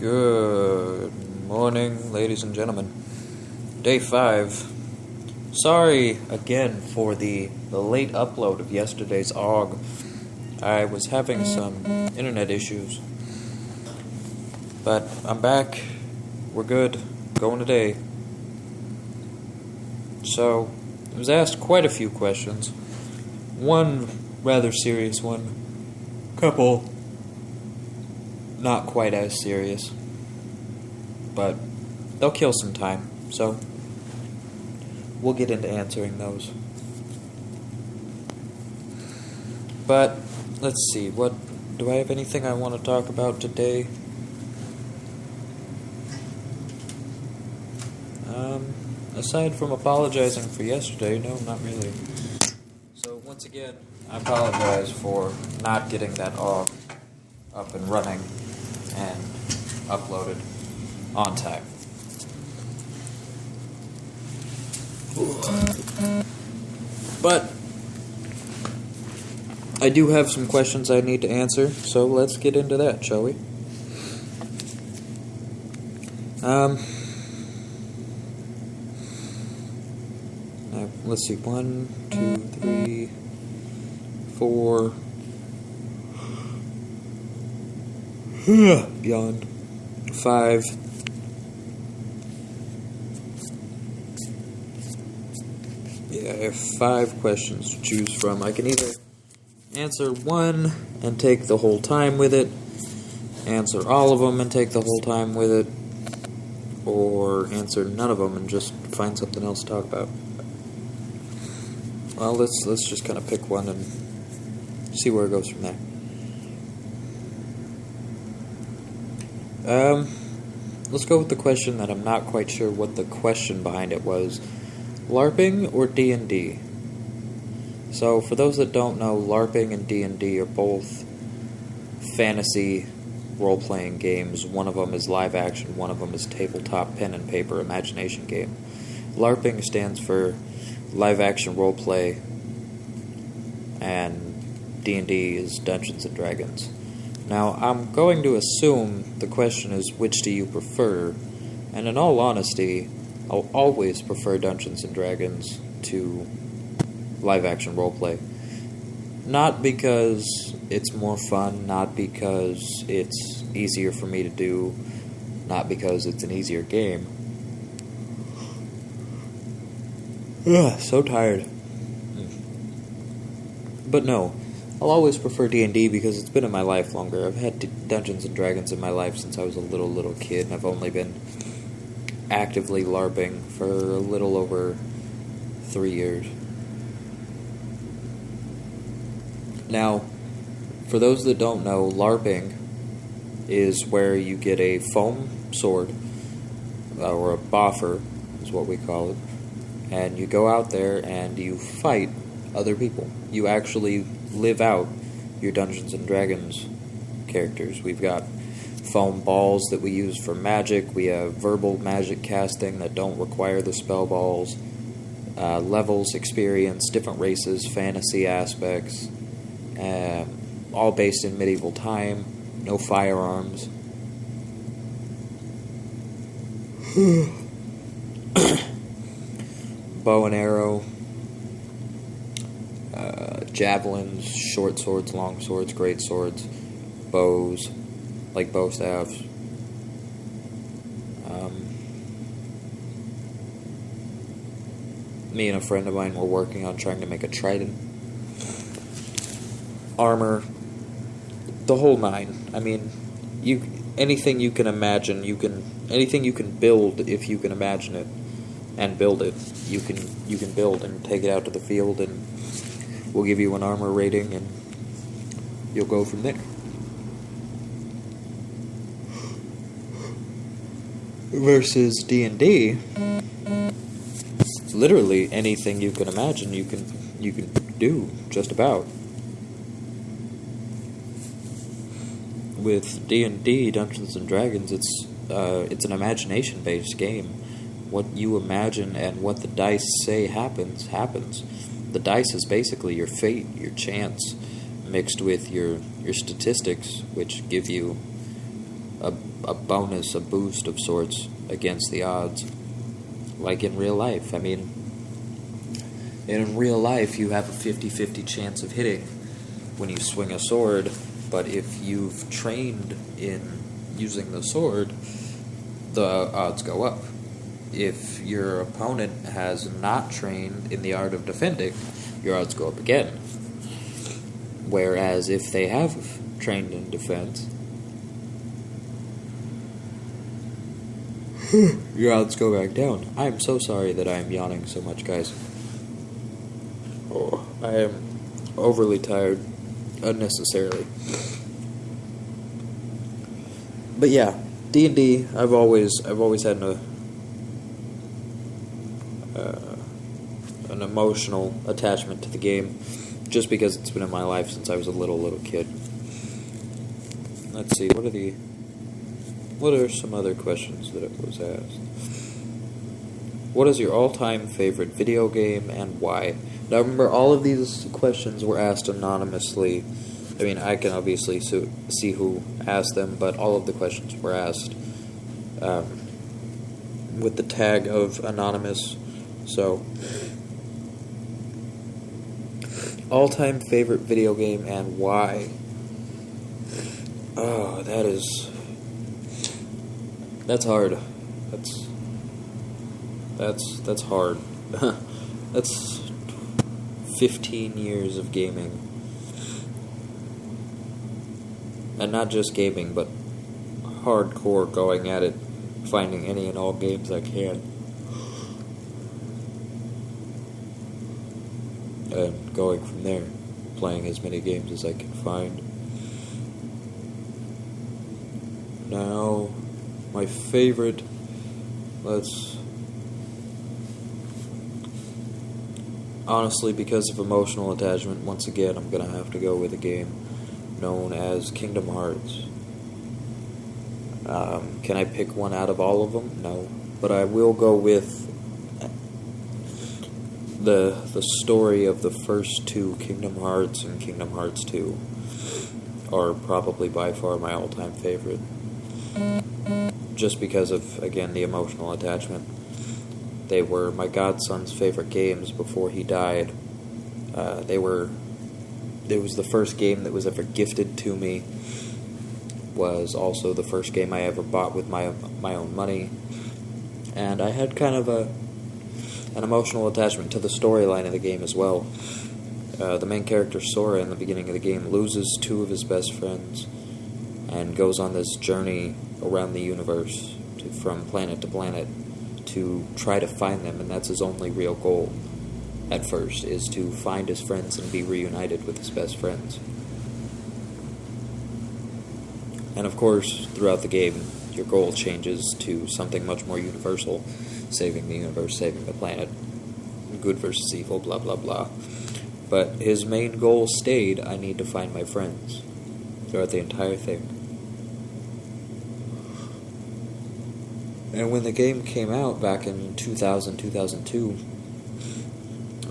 Good morning, ladies and gentlemen. Day 5. Sorry again for the late upload of yesterday's Auog. I was having some internet issues. But I'm back. We're good. Going today. So, I was asked quite a few questions. One rather serious one. Couple not quite as serious, but they'll kill some time, so we'll get into answering those. But let's see, what do I have anything I want to talk about today? Aside from apologizing for yesterday, no, not really. So once again, I apologize for not getting that Auog up and running and uploaded on time. But I do have some questions I need to answer, so let's get into that, shall we? Let's see, 1, 2, 3, 4. Yawned. 5. Yeah, I have 5 questions to choose from. I can either answer one and take the whole time with it, answer all of them and take the whole time with it, or answer none of them and just find something else to talk about. Well, let's just kind of pick one and see where it goes from there. Let's go with the question that I'm not quite sure what the question behind it was. LARPing or D&D? So, for those that don't know, LARPing and D&D are both fantasy role-playing games. One of them is live action, one of them is tabletop pen and paper imagination game. LARPing stands for live action roleplay, and D&D is Dungeons and Dragons. Now, I'm going to assume the question is, which do you prefer? And in all honesty, I'll always prefer Dungeons and Dragons to live-action roleplay. Not because it's more fun, not because it's easier for me to do, not because it's an easier game. Ugh, so tired. But no, I'll always prefer D&D because it's been in my life longer. I've had Dungeons and Dragons in my life since I was a little kid, and I've only been actively LARPing for a little over 3 years. Now, for those that don't know, LARPing is where you get a foam sword, or a boffer is what we call it, and you go out there and you fight other people. You actually live out your Dungeons and Dragons characters. We've got foam balls that we use for magic. We have verbal magic casting that don't require the spell balls. Levels, experience, different races, fantasy aspects. All based in medieval time. No firearms. Bow and arrow. Javelins, short swords, long swords, great swords, bows, like bow staffs. Me and a friend of mine were working on trying to make a trident. Armor, the whole nine. I mean, anything you can imagine, anything you can build if you can imagine it and build it. You can build and take it out to the field, and we'll give you an armor rating, and you'll go from there. Versus D&D, literally anything you can imagine, you can do just about. With D&D, Dungeons and Dragons, it's an imagination-based game. What you imagine and what the dice say happens. The dice is basically your fate, your chance, mixed with your statistics, which give you a bonus, a boost of sorts against the odds. Like in real life. I mean, in real life, you have a 50-50 chance of hitting when you swing a sword, but if you've trained in using the sword, the odds go up. If your opponent has not trained in the art of defending, your odds go up again. Whereas if they have trained in defense, your odds go back down. I'm so sorry that I am yawning so much, guys. Oh, I am overly tired, unnecessarily. But yeah, D&D. I've always had an emotional attachment to the game, just because it's been in my life since I was a little kid. Let's see, what are some other questions that it was asked? What is your all-time favorite video game and why? Now remember, all of these questions were asked anonymously. I mean, I can obviously see who asked them, but all of the questions were asked with the tag of anonymous. So, all-time favorite video game and why? Oh, that's hard. That's hard. That's 15 years of gaming. And not just gaming, but hardcore going at it, finding any and all games I can. And going from there, playing as many games as I can find. Now, my favorite, honestly, because of emotional attachment, once again, I'm going to have to go with a game known as Kingdom Hearts. Can I pick one out of all of them? No. But I will go with the story of the first two, Kingdom Hearts and Kingdom Hearts 2, are probably by far my all-time favorite. Just because of, again, the emotional attachment. They were my godson's favorite games before he died. It was the first game that was ever gifted to me. Was also the first game I ever bought with my own money. And I had kind of an emotional attachment to the storyline of the game as well. The main character, Sora, in the beginning of the game, loses two of his best friends and goes on this journey around the universe, from planet to planet, to try to find them, and that's his only real goal at first, is to find his friends and be reunited with his best friends. And of course, throughout the game, your goal changes to something much more universal, saving the universe, saving the planet, good versus evil, blah blah blah. But his main goal stayed, I need to find my friends, throughout the entire thing. And when the game came out back in 2000, 2002,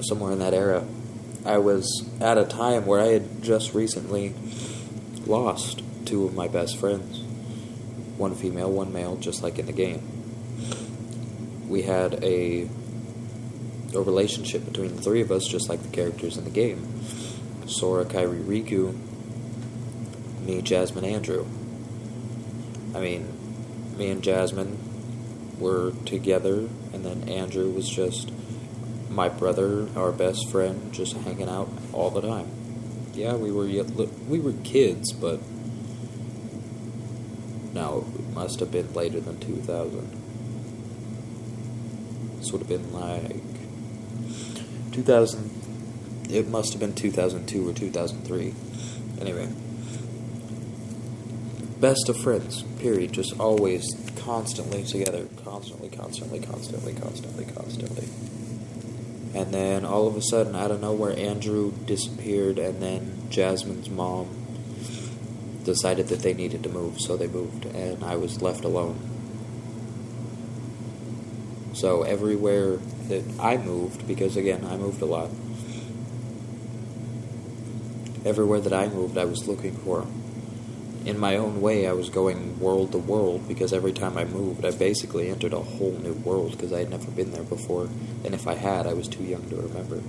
somewhere in that era, I was at a time where I had just recently lost two of my best friends. One female, one male, just like in the game. We had a relationship between the three of us, just like the characters in the game. Sora, Kairi, Riku, me, Jasmine, Andrew. I mean, me and Jasmine were together, and then Andrew was just my brother, our best friend, just hanging out all the time. Yeah, we were kids, but no, it must have been later than 2000. This would have been like 2000. It must have been 2002 or 2003. Anyway, best of friends, period. Just always, constantly together. Constantly. And then, all of a sudden, out of nowhere, Andrew disappeared, and then Jasmine's mom decided that they needed to move, so they moved, and I was left alone. So, everywhere that I moved, because, again, I moved a lot, everywhere that I moved, I was looking for in my own way, I was going world to world, because every time I moved, I basically entered a whole new world, because I had never been there before, and if I had, I was too young to remember.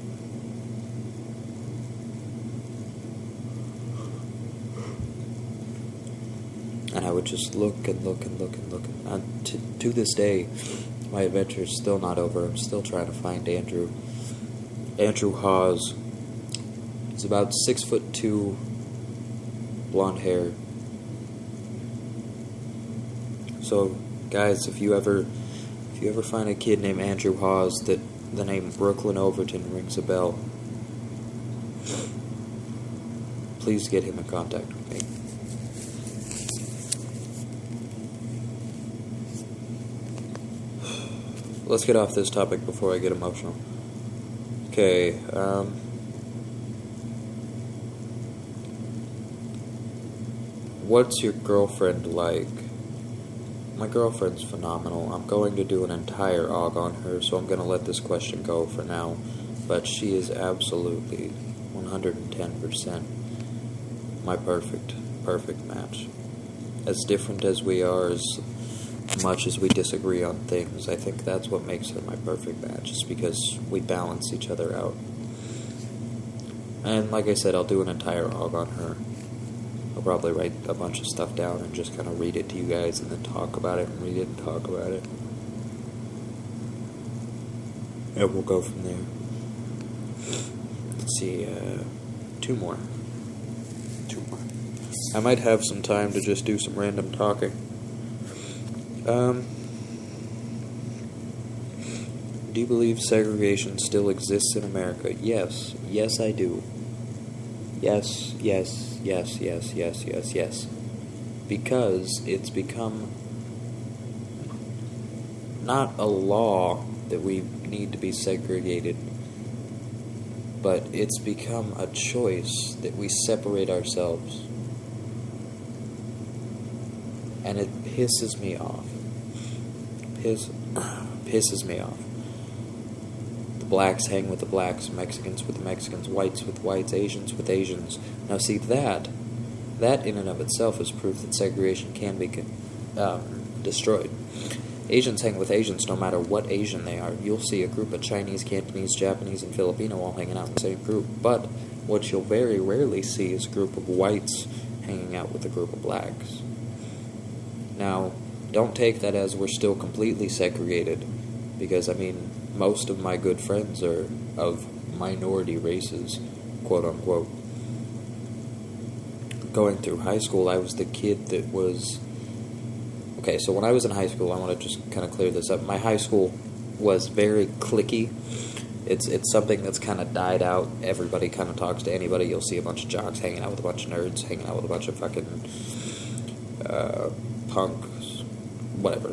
And I would just look and look and look and look. And to this day, my adventure is still not over. I'm still trying to find Andrew. Andrew Hawes. He's about 6'2", blonde hair. So, guys, if you ever find a kid named Andrew Hawes that the name Brooklyn Overton rings a bell, please get him in contact with me. Let's get off this topic before I get emotional. Okay, what's your girlfriend like? My girlfriend's phenomenal. I'm going to do an entire Auog on her, so I'm going to let this question go for now. But she is absolutely 110% my perfect match. As different as we are, as much as we disagree on things, I think that's what makes her my perfect match, is because we balance each other out. And like I said, I'll do an entire Auog on her. I'll probably write a bunch of stuff down and just kind of read it to you guys, and then talk about it, and read it and talk about it. And we'll go from there. Let's see, two more. I might have some time to just do some random talking. Do you believe segregation still exists in America? Yes. Yes, I do. Yes. Because it's become not a law that we need to be segregated, but it's become a choice that we separate ourselves. And it pisses me off. Pisses me off. The blacks hang with the blacks, Mexicans with the Mexicans, whites with whites, Asians with Asians. Now see, that in and of itself is proof that segregation can be destroyed. Asians hang with Asians no matter what Asian they are. You'll see a group of Chinese, Cantonese, Japanese, and Filipino all hanging out in the same group. But what you'll very rarely see is a group of whites hanging out with a group of blacks. Now, don't take that as we're still completely segregated, because, I mean, most of my good friends are of minority races, quote-unquote. Going through high school, I was the kid that was... Okay, so when I was in high school, I want to just kind of clear this up. My high school was very cliquey. It's something that's kind of died out. Everybody kind of talks to anybody. You'll see a bunch of jocks hanging out with a bunch of nerds, hanging out with a bunch of fucking punks, whatever.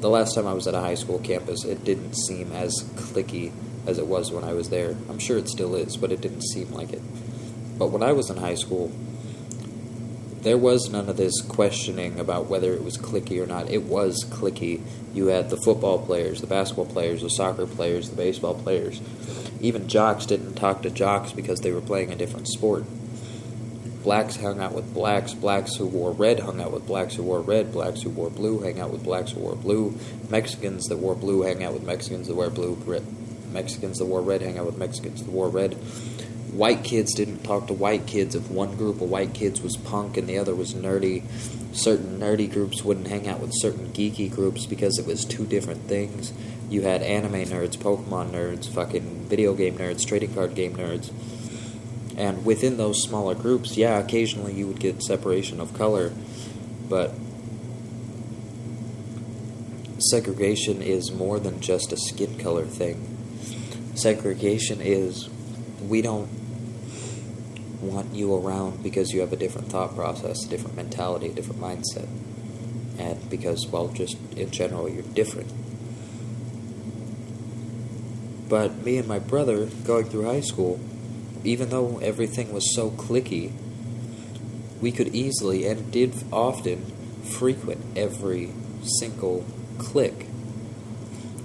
The last time I was at a high school campus, it didn't seem as cliquey as it was when I was there. I'm sure it still is, but it didn't seem like it. But when I was in high school, there was none of this questioning about whether it was cliquey or not. It was cliquey. You had the football players, the basketball players, the soccer players, the baseball players. Even jocks didn't talk to jocks because they were playing a different sport. Blacks hung out with blacks. Blacks who wore red hung out with blacks who wore red. Blacks who wore blue hang out with blacks who wore blue. Mexicans that wore blue hang out with Mexicans that wore blue. Mexicans that wore red hang out with Mexicans that wore red. White kids didn't talk to white kids. If one group of white kids was punk and the other was nerdy, certain nerdy groups wouldn't hang out with certain geeky groups because it was two different things. You had anime nerds, Pokemon nerds, fucking video game nerds, trading card game nerds. And within those smaller groups, yeah, occasionally you would get separation of color, but segregation is more than just a skin color thing. Segregation is, we don't want you around because you have a different thought process, a different mentality, a different mindset. And because, well, just in general, you're different. But me and my brother, going through high school, even though everything was so cliquey, we could easily, and did often, frequent every single clique.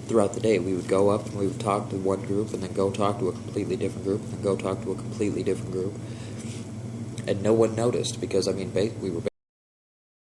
Throughout the day, we would go up and we would talk to one group, and then go talk to a completely different group, and then go talk to a completely different group. and no one noticed because, I mean, we were